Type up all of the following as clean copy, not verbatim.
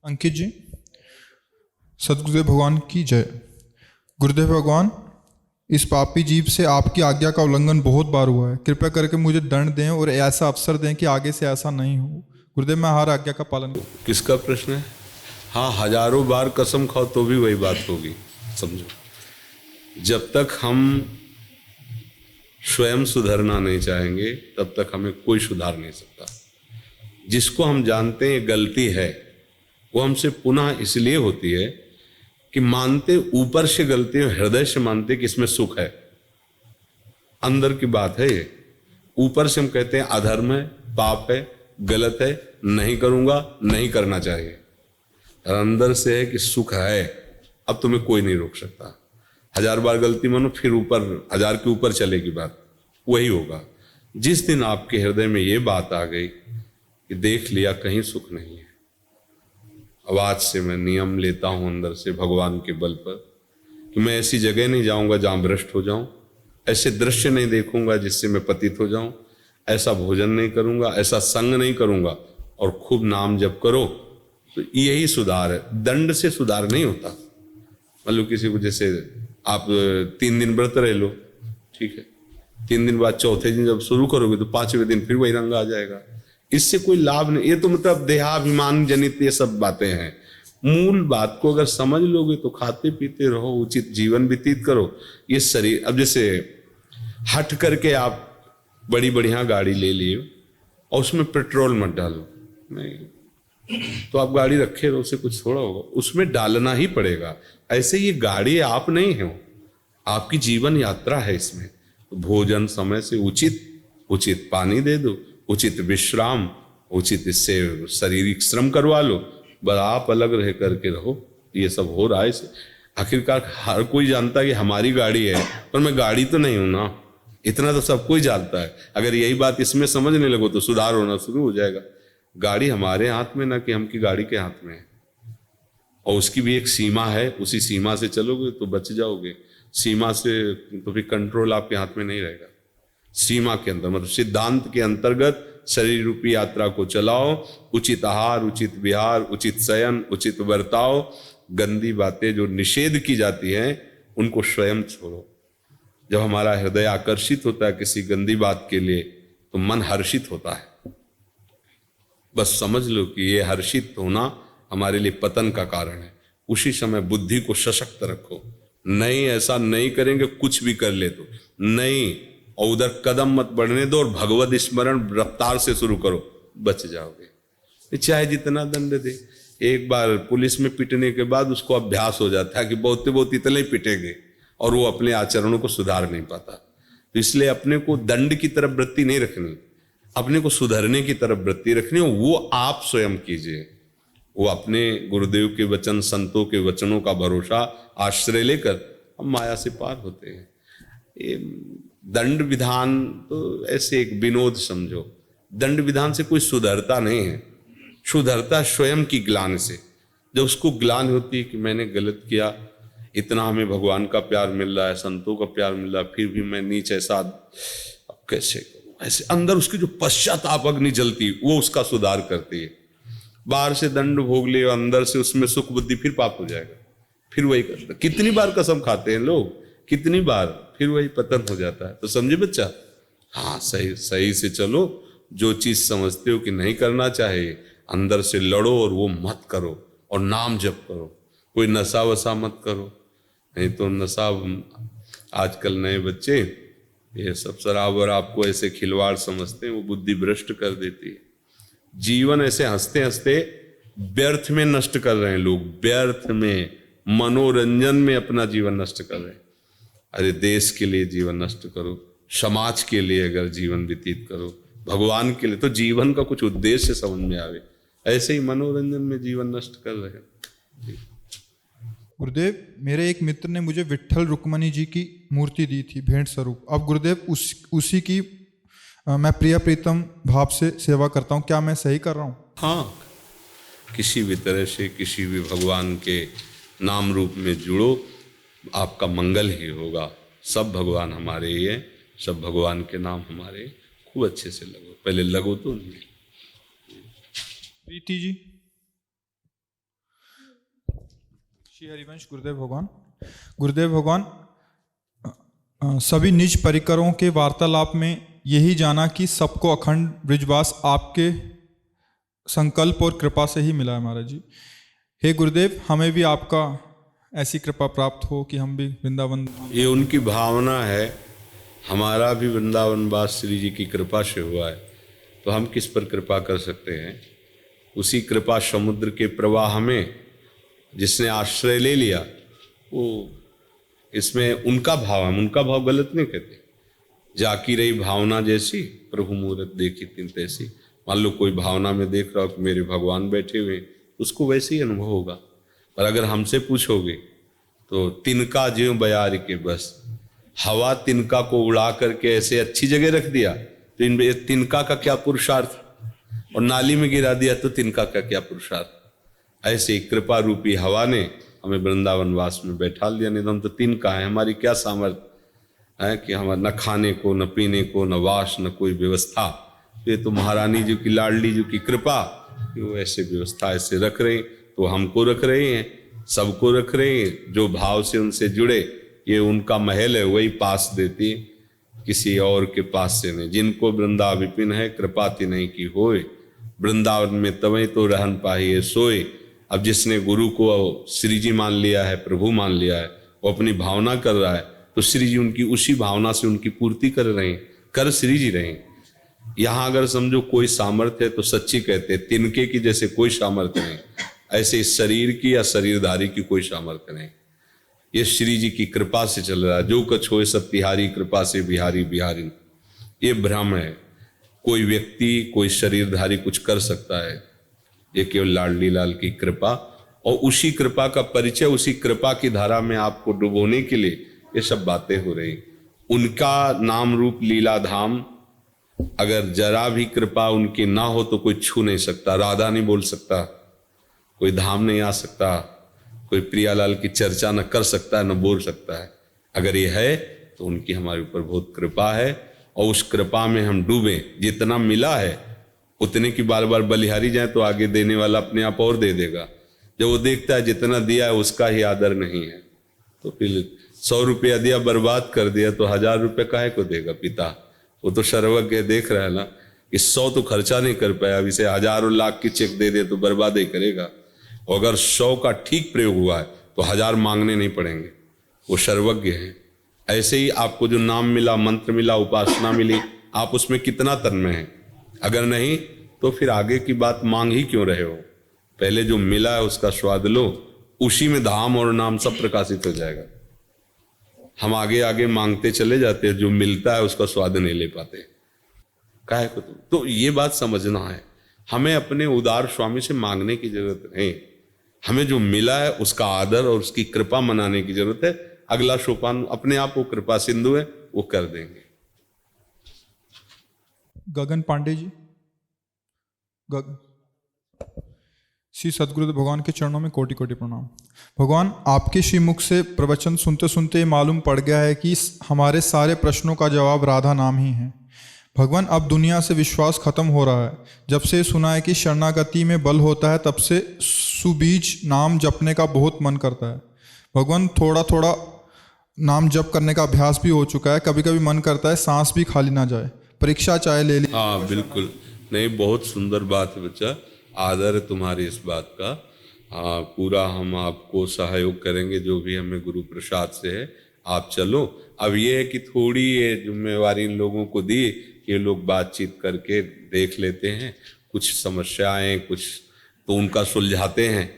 अंकित जी, सतगुरुदेव भगवान की जय। गुरुदेव भगवान, इस पापी जीव से आपकी आज्ञा का उल्लंघन बहुत बार हुआ है। कृपया करके मुझे दंड दें और ऐसा अवसर दें कि आगे से ऐसा नहीं हो। गुरुदेव, मैं हर आज्ञा का पालन करूं। किसका प्रश्न है? हाँ, हजारों बार कसम खाओ तो भी वही बात होगी। समझो, जब तक हम स्वयं सुधरना नहीं चाहेंगे तब तक हमें कोई सुधार नहीं सकता। जिसको हम जानते हैं गलती है, वो हमसे पुनः इसलिए होती है कि मानते ऊपर से गलती है, हृदय से मानते कि इसमें सुख है। अंदर की बात है ये। ऊपर से हम कहते हैं अधर्म है, पाप है, गलत है, नहीं करूंगा, नहीं करना चाहिए। और अंदर से है कि सुख है, अब तुम्हें कोई नहीं रोक सकता। हजार बार गलती मानो, फिर ऊपर हजार के ऊपर चलेगी बात, वही होगा। जिस दिन आपके हृदय में ये बात आ गई कि देख लिया कहीं सुख नहीं है, अब आज से मैं नियम लेता हूं अंदर से भगवान के बल पर कि मैं ऐसी जगह नहीं जाऊंगा जहां भ्रष्ट हो जाऊं, ऐसे दृश्य नहीं देखूंगा जिससे मैं पतित हो जाऊं, ऐसा भोजन नहीं करूंगा, ऐसा संग नहीं करूंगा, और खूब नाम जप करो। तो यही सुधार है, दंड से सुधार नहीं होता। मतलब किसी को जैसे आप 3 दिन व्रत रह लो, ठीक है, 3 दिन बाद चौथे दिन जब शुरू करोगे तो 5वें दिन फिर वही रंग आ जाएगा। इससे कोई लाभ नहीं। ये तो मतलब देहाभिमान जनित ये सब बातें हैं। मूल बात को अगर समझ लोगे तो खाते पीते रहो, उचित जीवन व्यतीत करो। ये शरीर, अब जैसे हट करके आप बड़ी बढ़िया गाड़ी ले लिए और उसमें पेट्रोल मत डालो, नहीं तो आप गाड़ी रखे रहो, उससे कुछ थोड़ा होगा, उसमें डालना ही पड़ेगा। ऐसे ये गाड़ी आप नहीं हो, आपकी जीवन यात्रा है। इसमें तो भोजन समय से उचित, उचित पानी दे दो, उचित विश्राम, उचित इससे शारीरिक श्रम करवा लो, बस आप अलग रह करके रहो। ये सब हो रहा है इसे। आखिरकार हर कोई जानता है कि हमारी गाड़ी है, पर मैं गाड़ी तो नहीं हूं ना, इतना तो सब कोई जानता है। अगर यही बात इसमें समझने लगो तो सुधार होना शुरू हो जाएगा। गाड़ी हमारे हाथ में ना कि हम की गाड़ी के हाथ में है, और उसकी भी एक सीमा है, उसी सीमा से चलोगे तो बच जाओगे। सीमा से तो फिर कंट्रोल आपके हाथ में नहीं रहेगा। सीमा के अंदर मतलब सिद्धांत के अंतर्गत शरीर रूपी यात्रा को चलाओ। उचित आहार, उचित विहार, उचित शयन, उचित बर्ताव। गंदी बातें जो निषेध की जाती हैं उनको स्वयं छोड़ो। जब हमारा हृदय आकर्षित होता है किसी गंदी बात के लिए तो मन हर्षित होता है। बस समझ लो कि ये हर्षित होना हमारे लिए पतन का कारण है। उसी समय बुद्धि को सशक्त रखो। नहीं, ऐसा नहीं करेंगे, कुछ भी कर ले तो नहीं, और उधर कदम मत बढ़ने दो, और भगवत स्मरण रफ्तार से शुरू करो, बच जाओगे। चाहे जितना दंड दे। एक बार पुलिस में पिटने के बाद उसको अभ्यास हो जाता है कि बहुत बहुत इतने ही पिटेंगे, और वो अपने आचरणों को सुधार नहीं पाता। तो इसलिए अपने को दंड की तरफ वृत्ति नहीं रखनी, अपने को सुधरने की तरफ वृत्ति रखनी। वो आप स्वयं कीजिए। वो अपने गुरुदेव के वचन, संतों के वचनों का भरोसा आश्रय लेकर हम माया से पार होते हैं। ये दंड विधान तो ऐसे एक विनोद समझो। दंड विधान से कोई सुधरता नहीं है, सुधरता स्वयं की ग्लानि से। जब उसको ग्लानि होती है कि मैंने गलत किया, इतना हमें भगवान का प्यार मिल रहा है, संतों का प्यार मिल रहा है, फिर भी मैं नीच ऐसा, अब कैसे करूं, ऐसे अंदर उसकी जो पश्चाताप अग्नि जलती वो उसका सुधार करती है। बाहर से दंड भोग ले, अंदर से उसमें सुख बुद्धि, फिर पाप हो जाएगा, फिर वही करता। कितनी बार कसम खाते हैं लोग, कितनी बार, फिर वही पतन हो जाता है। तो समझे बच्चा? हाँ, सही सही से चलो। जो चीज समझते हो कि नहीं करना चाहिए, अंदर से लड़ो और वो मत करो, और नाम जप करो। कोई नशा वशा मत करो, नहीं तो नशा, आजकल नए बच्चे ये सब शराब और आपको ऐसे खिलवाड़ समझते हैं, वो बुद्धि भ्रष्ट कर देती है। जीवन ऐसे हंसते हंसते व्यर्थ में नष्ट कर रहे हैं लोग, व्यर्थ में, मनोरंजन में अपना जीवन नष्ट कर रहे हैं। अरे देश के लिए जीवन नष्ट करो, समाज के लिए अगर जीवन व्यतीत करो, भगवान के लिए, तो जीवन का कुछ उद्देश्य समझ में आवे। ऐसे ही मनोरंजन में जीवन नष्ट कर रहे हैं। गुरुदेव, मेरे एक मित्र ने मुझे विट्ठल रुक्मणी जी की मूर्ति दी थी भेंट स्वरूप। अब गुरुदेव उसी की मैं प्रिय प्रीतम भाव से सेवा करता हूँ। क्या मैं सही कर रहा हूँ? हाँ, किसी भी तरह से किसी भी भगवान के नाम रूप में जुड़ो, आपका मंगल ही होगा। सब भगवान हमारे ही है, सब भगवान के नाम हमारे। खूब अच्छे से लगो, पहले लगो तो नहीं। प्रीति जी, श्री हरिवंश गुरुदेव भगवान। गुरुदेव भगवान, सभी निज परिकरों के वार्तालाप में यही जाना कि सबको अखंड ब्रिजवास आपके संकल्प और कृपा से ही मिला है महाराज जी। हे गुरुदेव, हमें भी आपका ऐसी कृपा प्राप्त हो कि हम भी वृंदावन। ये उनकी भावना है, हमारा भी वृंदावन वास श्री जी की कृपा से हुआ है, तो हम किस पर कृपा कर सकते हैं। उसी कृपा समुद्र के प्रवाह में जिसने आश्रय ले लिया, वो इसमें उनका भाव, हम उनका भाव गलत नहीं कहते। जाकी रही भावना जैसी, प्रभु मूरत देखी तिन तैसी। मान लो कोई भावना में देख रहा हो कि मेरे भगवान बैठे हुए हैं, उसको वैसे ही अनुभव होगा। और अगर हमसे पूछोगे तो तिनका ज्यों बयार के बस, हवा तिनका को उड़ा करके ऐसे अच्छी जगह रख दिया तो इन तिनका का क्या पुरुषार्थ, और नाली में गिरा दिया तो तिनका का क्या पुरुषार्थ। ऐसे कृपा रूपी हवा ने हमें वृंदावन वास में बैठा दिया, नहीं तो हम तो तिनका है। हमारी क्या सामर्थ्य है कि हमारा न खाने को, न पीने को, न वास, न कोई व्यवस्था। ये तो महारानी जी की, लाडली जी की कृपा कि वो ऐसे व्यवस्था ऐसे रख रहे हैं, तो हमको रख रहे हैं, सबको रख रहे हैं। जो भाव से उनसे जुड़े, ये उनका महल है, वही पास देती, किसी और के पास से नहीं। जिनको वृंदा विपिन है, कृपा तिन्हीं की होए, वृंदावन में तवै तो रहन पाहिए सोए। अब जिसने गुरु को श्री जी मान लिया है, प्रभु मान लिया है, वो अपनी भावना कर रहा है, तो श्री जी उनकी उसी भावना से उनकी पूर्ति कर रहे हैं, कर श्री जी रहे हैं। यहाँ अगर समझो कोई सामर्थ्य है तो सच्ची कहते हैं, तिनके की जैसे कोई सामर्थ्य नहीं, ऐसे इस शरीर की या शरीरधारी की कोई सामर्थ्य नहीं। ये श्री जी की कृपा से चल रहा है। जो कछ होए सब तिहारी, कृपा से बिहारी बिहारी। ये भ्रम है, कोई व्यक्ति, कोई शरीरधारी कुछ कर सकता है, ये केवल लाडली लाल की कृपा। और उसी कृपा का परिचय, उसी कृपा की धारा में आपको डुबोने के लिए ये सब बातें हो रही। उनका नाम रूप लीला धाम, अगर जरा भी कृपा उनकी ना हो तो कोई छू नहीं सकता। राधा नहीं बोल सकता, कोई धाम नहीं आ सकता, कोई प्रियालाल की चर्चा न कर सकता है, न बोल सकता है। अगर ये है तो उनकी हमारे ऊपर बहुत कृपा है, और उस कृपा में हम डूबे। जितना मिला है उतने की बार बार बलिहारी जाए तो आगे देने वाला अपने आप और दे देगा। जब वो देखता है जितना दिया है उसका ही आदर नहीं है, तो फिर 100 रुपया दिया बर्बाद कर दिया तो 1000 रुपये काहे को देगा पिता। वो तो सर्वज्ञ देख रहा है ना कि 100 तो खर्चा नहीं कर पाया, अब इसे 1000 और लाख की चेक दे दे तो बर्बाद ही करेगा। और अगर 100 का ठीक प्रयोग हुआ है तो 1000 मांगने नहीं पड़ेंगे, वो सर्वज्ञ है। ऐसे ही आपको जो नाम मिला, मंत्र मिला, उपासना मिली, आप उसमें कितना तन्मय है। अगर नहीं तो फिर आगे की बात मांग ही क्यों रहे हो। पहले जो मिला है उसका स्वाद लो, उसी में धाम और नाम सब प्रकाशित हो जाएगा। हम आगे आगे मांगते चले जाते हैं, जो मिलता है उसका स्वाद नहीं ले पाते। काहे को तो ये बात समझना है, हमें अपने उदार स्वामी से मांगने की जरूरत नहीं। हमें जो मिला है उसका आदर और उसकी कृपा मनाने की जरूरत है। अगला सोपान अपने आप वो कृपा सिंधु है, वो कर देंगे। गगन पांडे जी। श्री सदगुरुदेव भगवान के चरणों में कोटि कोटि प्रणाम। भगवान, आपके श्रीमुख से प्रवचन सुनते सुनते मालूम पड़ गया है कि हमारे सारे प्रश्नों का जवाब राधा नाम ही है। भगवान, अब दुनिया से विश्वास खत्म हो रहा है। जब से सुना है कि शरणागति में बल होता है, तब से सुबीज नाम जपने का बहुत मन करता है। भगवान, थोड़ा थोड़ा नाम जप करने का अभ्यास भी हो चुका है। कभी कभी मन करता है सांस भी खाली ना जाए, परीक्षा चाहे ले ली। हाँ बिल्कुल, नहीं बहुत सुंदर बात है बच्चा, आदर है तुम्हारी इस बात का। हाँ, पूरा हम आपको सहयोग करेंगे, जो भी हमें गुरु प्रसाद से है। आप चलो। अब ये है कि थोड़ी ये जिम्मेवारी इन लोगों को दी कि ये लोग बातचीत करके देख लेते हैं, कुछ समस्याएं कुछ तो उनका सुलझाते हैं,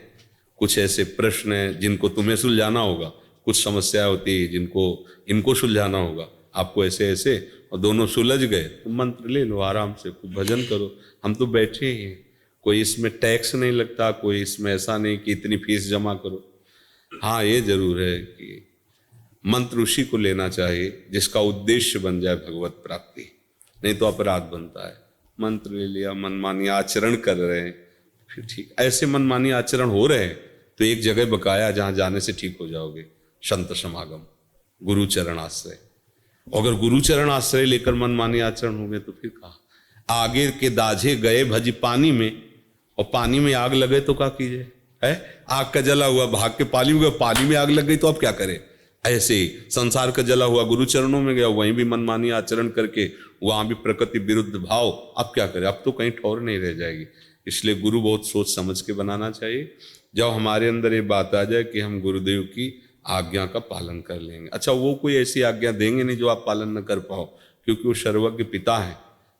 कुछ ऐसे प्रश्न हैं जिनको तुम्हें सुलझाना होगा, कुछ समस्या होती है जिनको इनको सुलझाना होगा। आपको ऐसे ऐसे, और दोनों सुलझ गए तो मंत्र ले लो, आराम से खूब भजन करो। हम तो बैठे ही हैं, कोई इसमें टैक्स नहीं लगता, कोई इसमें ऐसा नहीं कि इतनी फीस जमा करो। हाँ, ये जरूर है कि मंत्र उसी को लेना चाहिए जिसका उद्देश्य बन जाए भगवत प्राप्ति, नहीं तो अपराध बनता है। मंत्र ले लिया, मनमानी आचरण कर रहे हैं, फिर ठीक। ऐसे मनमानी आचरण हो रहे हैं तो एक जगह बकाया जहाँ जाने से ठीक हो जाओगे, संत समागम, गुरु चरण आश्रय। अगर गुरु चरण आश्रय लेकर मनमानी आचरण हो गए तो फिर कहा आगे के दाझे गए भज पानी में, और पानी में आग लगे तो क्या कीजिए, है। आग का जला हुआ भाग के पानी में गया, पानी में आग लग गई तो अब क्या करे। ऐसे ही संसार का जला हुआ गुरु चरणों में गया, वहीं भी मनमानी आचरण करके वहां भी प्रकृति विरुद्ध भाव, अब क्या करे, अब तो कहीं ठौर नहीं रह जाएगी। इसलिए गुरु बहुत सोच समझ के बनाना चाहिए। जब हमारे अंदर ये बात आ जाए कि हम गुरुदेव की आज्ञा का पालन कर लेंगे, अच्छा वो कोई ऐसी आज्ञा देंगे नहीं जो आप पालन न कर पाओ, क्योंकि वो सर्वज्ञ पिता है,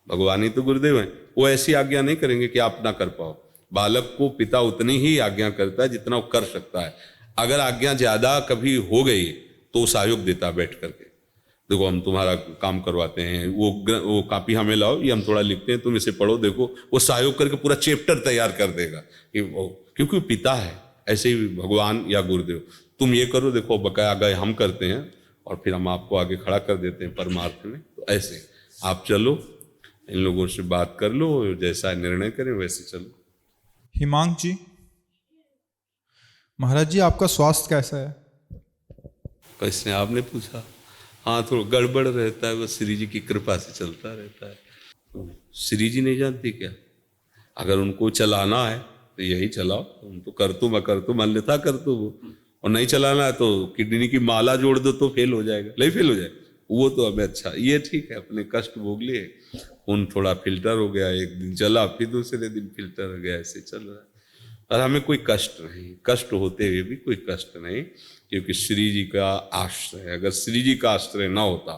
भगवान ही तो गुरुदेव हैं। वो ऐसी आज्ञा नहीं करेंगे कि आप ना कर पाओ। बालक को पिता उतनी ही आज्ञा करता है जितना वो कर सकता है। अगर आज्ञा ज्यादा कभी हो गई तो सहयोग देता है बैठ करके, देखो हम तुम्हारा काम करवाते हैं, वो कॉपी हमें लाओ, ये हम थोड़ा लिखते हैं, तुम इसे पढ़ो, देखो वो सहयोग करके पूरा चैप्टर तैयार कर देगा क्योंकि वो पिता है। ऐसे ही भगवान या गुरुदेव, तुम ये करो, देखो बकाया गए हम करते हैं और फिर हम आपको आगे खड़ा कर देते हैं परमार्थ में। तो ऐसे आप चलो, इन लोगों से बात कर लो, जैसा निर्णय करें वैसे चलो। हिमांक जी, महाराज जी आपका स्वास्थ्य कैसा है? कैसे आपने पूछा? हाँ थोड़ा गड़बड़ रहता है, बस श्री जी की कृपा से चलता रहता है। तो श्री जी नहीं जानती क्या, अगर उनको चलाना है तो यही चलाओ, तुम तो कर तुम अन्यथा कर तुम, और नहीं चलाना है तो किडनी की माला जोड़ दो तो फेल हो जाएगा, नहीं फेल हो जाएगा वो तो हमें। अच्छा ये ठीक है, अपने कष्ट भोग लिए, खून थोड़ा फिल्टर हो गया, एक दिन चला फिर दूसरे दिन फिल्टर हो गया, ऐसे चल रहा है। और हमें कोई कष्ट नहीं, कष्ट होते हुए भी कोई कष्ट नहीं, क्योंकि श्री जी का आश्रय है। अगर श्री जी का आश्रय ना होता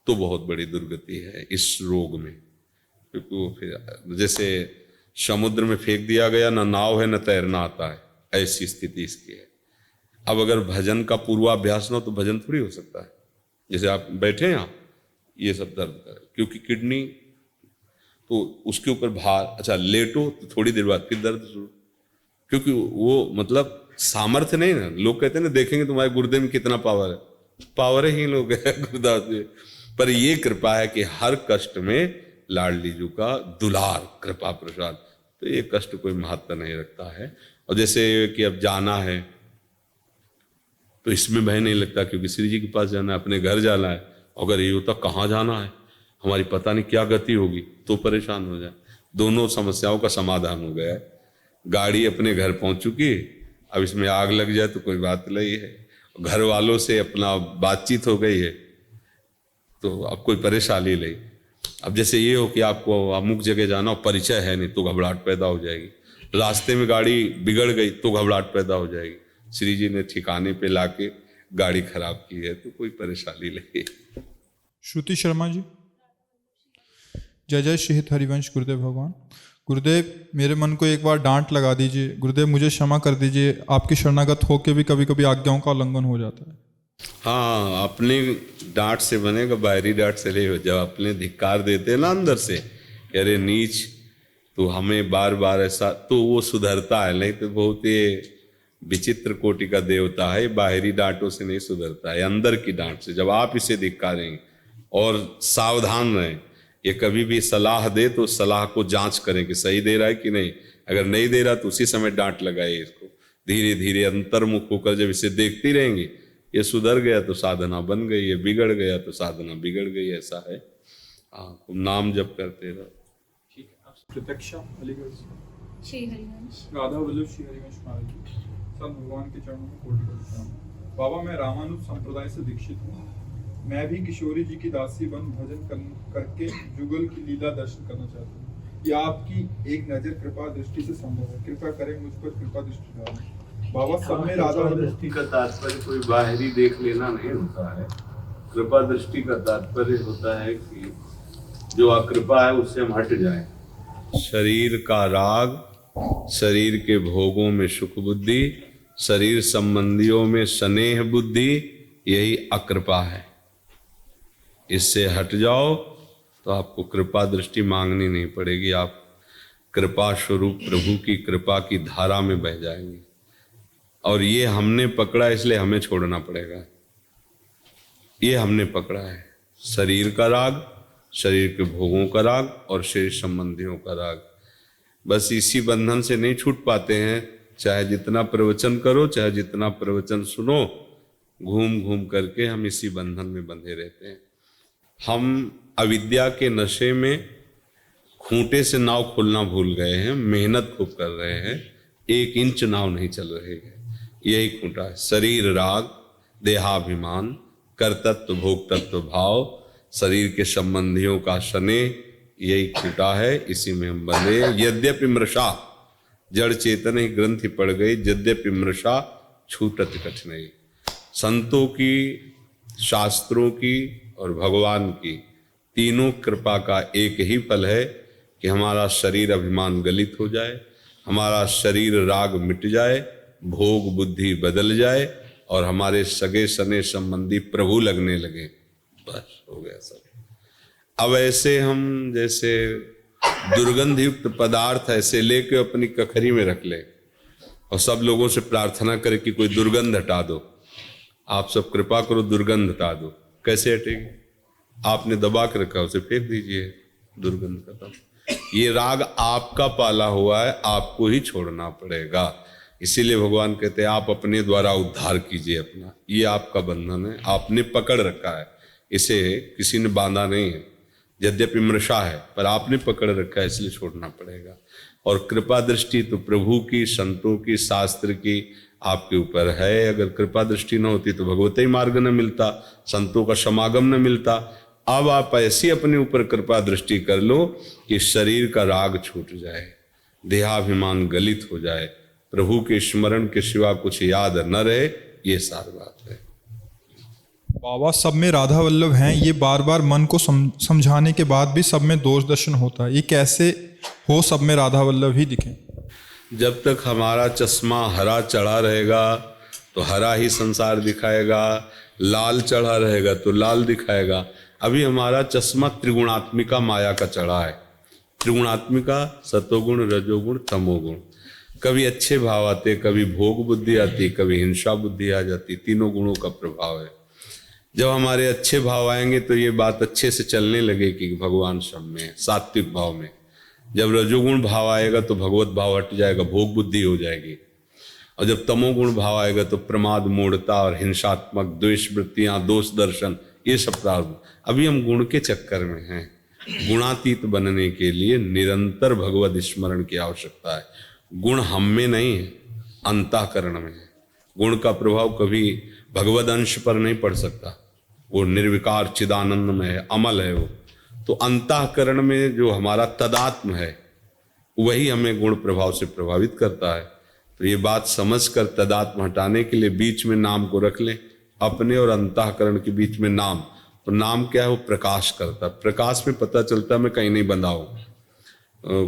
तो बहुत बड़ी दुर्गति है इस रोग में, क्योंकि वो फिर जैसे समुद्र में फेंक दिया गया, ना नाव है ना तैरना आता है, ऐसी स्थिति इसकी है। अब अगर भजन का पूर्वाभ्यास ना हो तो भजन थोड़ी हो सकता है। जैसे आप बैठे यहाँ, ये सब दर्द कर, क्योंकि किडनी तो उसके ऊपर भार, अच्छा लेटो तो थोड़ी देर बाद फिर दर्द शुरू, क्योंकि वो मतलब सामर्थ्य नहीं ना। लोग कहते हैं ना, देखेंगे तुम्हारे गुर्दे में कितना पावर है, पावर ही लोग है गुरुदास में। पर ये कृपा है कि हर कष्ट में लाडली जी का दुलार कृपा प्रसाद, तो ये कष्ट कोई महत्व नहीं रखता है। और जैसे कि अब जाना है तो इसमें भय नहीं लगता, क्योंकि श्री जी के पास जाना है, अपने घर जाना है। अगर ये होता कहाँ जाना है, हमारी पता नहीं क्या गति होगी, तो परेशान हो जाए। दोनों समस्याओं का समाधान हो गया है। गाड़ी अपने घर पहुंच चुकी, अब इसमें आग लग जाए तो कोई बात नहीं है। घर वालों से अपना बातचीत हो गई है तो अब कोई परेशानी नहीं। अब जैसे ये हो कि आपको अमुक जगह जाना हो, परिचय है नहीं तो घबराहट पैदा हो जाएगी, रास्ते में गाड़ी बिगड़ गई तो घबराहट पैदा हो जाएगी। श्री जी ने ठिकाने पे लाके गाड़ी खराब की है तो कोई परेशानी नहीं। श्रुति शर्मा जी, जय जय श्री हित हरिवंश गुरुदेव भगवान। गुरुदेव मेरे मन को एक बार डांट लगा दीजिए, गुरुदेव मुझे क्षमा कर दीजिए, आपकी शरणागत होके भी कभी कभी आज्ञाओं का उल्लंघन हो जाता है। हाँ, अपने डांट से बनेगा, बाहरी डांट से नहीं हो। जब अपने धिक्कार देते हैं ना अंदर से, अरे नीच, तो हमें बार बार ऐसा, तो वो सुधरता है। नहीं तो बहुत ही विचित्र कोटि का देवता है, बाहरी डांटों से नहीं सुधरता है, अंदर की डांट से। जब आप इसे धिक्कारेंगे, और सावधान रहें, ये कभी भी सलाह दे तो सलाह को जांच करें कि सही दे रहा है कि नहीं। अगर नहीं दे रहा तो उसी समय डांट लगाइए इसको। धीरे धीरे अंतर्मुख होकर जब इसे देखती रहेंगे, ये सुधर गया तो साधना बन गई, ये बिगड़ गया तो साधना बिगड़ गई, ऐसा है। हाँ, नाम जप करते रहो। ठीक है। प्रत्यक्षा अलीगढ़ से श्री हरिवंश, राधा वल्लभ श्री हरिवंश महाराज जी, सब भगवान के चरणों में कोटि करता हूँ। बाबा मैं रामानुज संप्रदाय से दीक्षित हूँ। मैं भी किशोरी जी की दासी बन भजन करके जुगल की लीला दर्शन करना चाहता हूँ। ये आपकी एक नजर कृपा दृष्टि से संभव है, कृपा करें मुझ पर कृपा दृष्टि डालें। बाबा सब में राधा दृष्टि का तात्पर्य कोई बाहरी देख लेना नहीं होता है। कृपा दृष्टि का तात्पर्य होता है कि जो अकृपा है उससे हम हट जाए। शरीर का राग, शरीर के भोगों में सुख बुद्धि, शरीर संबंधियों में स्नेह बुद्धि, यही अकृपा है। इससे हट जाओ तो आपको कृपा दृष्टि मांगनी नहीं पड़ेगी। आप कृपा स्वरूप प्रभु की कृपा की धारा में बह जाएंगे। और ये हमने पकड़ा, इसलिए हमें छोड़ना पड़ेगा। ये हमने पकड़ा है, शरीर का राग, शरीर के भोगों का राग और शरीर संबंधियों का राग। बस इसी बंधन से नहीं छूट पाते हैं। चाहे जितना प्रवचन करो, चाहे जितना प्रवचन सुनो, घूम घूम करके हम इसी बंधन में बंधे रहते हैं। हम अविद्या के नशे में खूंटे से नाव खोलना भूल गए हैं, मेहनत खूब कर रहे हैं, 1 इंच नाव नहीं चल रही है। यही खूंटा है, शरीर राग, देहाभिमान, कर्तृत्व भोक्तृत्व भाव, शरीर के संबंधियों का स्नेह, यही खूंटा है। इसी में हम बंधे। यद्यपि मृषा, जड़ चेतन ही ग्रंथि पड़ गई, यद्यपि मृषा छूटत कठिनाई। संतों की, शास्त्रों की और भगवान की तीनों कृपा का एक ही फल है कि हमारा शरीर अभिमान गलित हो जाए, हमारा शरीर राग मिट जाए, भोग बुद्धि बदल जाए और हमारे सगे सने संबंधी प्रभु लगने लगे। बस हो गया सब। अब ऐसे हम जैसे दुर्गंध युक्त पदार्थ ऐसे लेके अपनी कखरी में रख ले और सब लोगों से प्रार्थना करे कि कोई दुर्गंध हटा दो, आप सब कृपा करो दुर्गंध हटा दो। कैसे हटेगी? आपने दबा के रखा, उसे फेंक दीजिए, दुर्गंध खत्म। ये राग आपका पाला हुआ है, आपको ही छोड़ना पड़ेगा। इसीलिए भगवान कहते हैं आप अपने द्वारा उद्धार कीजिए अपना। ये आपका बंधन है, आपने पकड़ रखा है, इसे किसी ने बांधा नहीं है। यद्यपि मृषा है पर आपने पकड़ रखा है, इसलिए छोड़ना पड़ेगा। और कृपा दृष्टि तो प्रभु की, संतों की, शास्त्र की आपके ऊपर है। अगर कृपा दृष्टि न होती तो भगवती मार्ग न मिलता, संतों का समागम न मिलता। अब आप ऐसी अपने ऊपर कृपा दृष्टि कर लो कि शरीर का राग छूट जाए, देहाभिमान गलित हो जाए, प्रभु के स्मरण के सिवा कुछ याद न रहे। ये सारी बात है। बाबा सब में राधा वल्लभ हैं, ये बार बार मन को समझाने के बाद भी सब में दोष दर्शन होता है। ये कैसे हो सब में राधा वल्लभ ही दिखें? जब तक हमारा चश्मा हरा चढ़ा रहेगा तो हरा ही संसार दिखाएगा, लाल चढ़ा रहेगा तो लाल दिखाएगा। अभी हमारा चश्मा त्रिगुणात्मिका माया का चढ़ा है। त्रिगुणात्मिका सतोगुण, रजोगुण, तमोगुण। कभी अच्छे भाव आते, कभी भोग बुद्धि आती, कभी हिंसा बुद्धि आ जाती। तीनों गुणों का प्रभाव है। जब हमारे अच्छे भाव आएंगे तो ये बात अच्छे से चलने लगेगी कि भगवान सब में, सात्विक भाव में। जब रजोगुण भाव आएगा तो भगवत भाव हट जाएगा, भोग बुद्धि हो जाएगी। और जब तमोगुण भाव आएगा तो प्रमाद, मूढ़ता और हिंसात्मक द्वेष वृत्तियां, दोष दर्शन, ये सब प्रारंभ। अभी हम गुण के चक्कर में हैं। गुणातीत बनने के लिए निरंतर भगवत स्मरण की आवश्यकता है। गुण हम में नहीं है, अंतःकरण में है। गुण का प्रभाव कभी भगवद अंश पर नहीं पड़ सकता। वो निर्विकार चिदानंद में है, अमल है वो। तो अंतःकरण में जो हमारा तदात्म है वही हमें गुण प्रभाव से प्रभावित करता है। तो ये बात समझकर तदात्म हटाने के लिए बीच में नाम को रख लें, अपने और अंतःकरण के बीच में नाम। तो नाम क्या है? वो प्रकाश करता। प्रकाश में पता चलता मैं कहीं नहीं बंधा हूँ।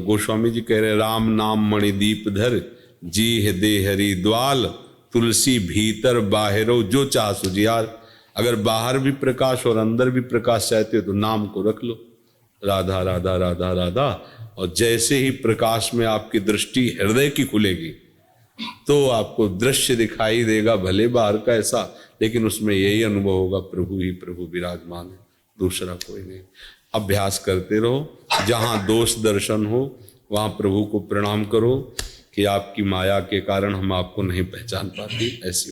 गोस्वामी जी कह रहे राम नाम मणिदीप धर, जी है दे हरि द्वाल, तुलसी भीतर बाहरो जो चाह सुजियार। अगर बाहर भी प्रकाश और अंदर भी प्रकाश चाहते हो तो नाम को रख लो, राधा राधा राधा राधा। और जैसे ही प्रकाश में आपकी दृष्टि हृदय की खुलेगी तो आपको दृश्य दिखाई देगा, भले बाहर का ऐसा, लेकिन उसमें यही अनुभव होगा प्रभु ही प्रभु विराजमान है, दूसरा कोई नहीं। अभ्यास करते रहो। जहाँ दोष दर्शन हो वहाँ प्रभु को प्रणाम करो कि आपकी माया के कारण हम आपको नहीं पहचान पाते। ऐसी